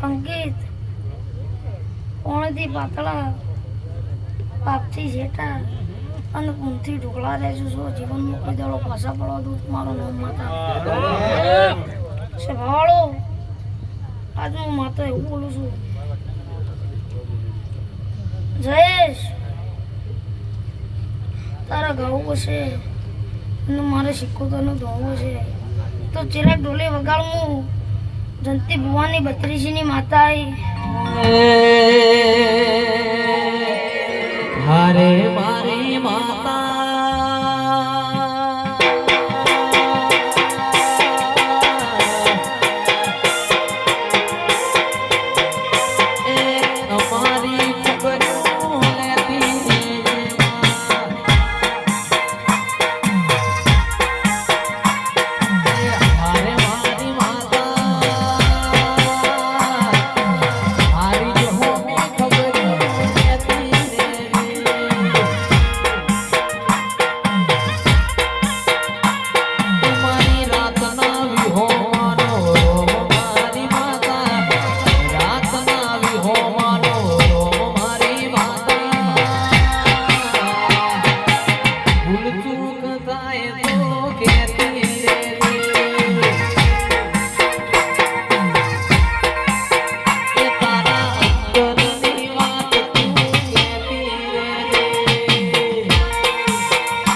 અંકિત કોણથી પાતળા પાપથી જેઠા અને ઊંથી ઢોકળા રહેજો છો જીવનમાં કોઈ દાડો પાછા પડવા દઉં મારું નામ માતા ભાવાળો આજ હું માતા એવું બોલું છું જયેશ તારા ગાવું હશે અને મારે સિક્કોતરનો ધોવો છે તો ચિરાગ ઢોલે વગાડું જંતી ભુવાની બત્રીસીની માતા હારે મારી માતા ભૂલ ચૂક થાય તો કેતી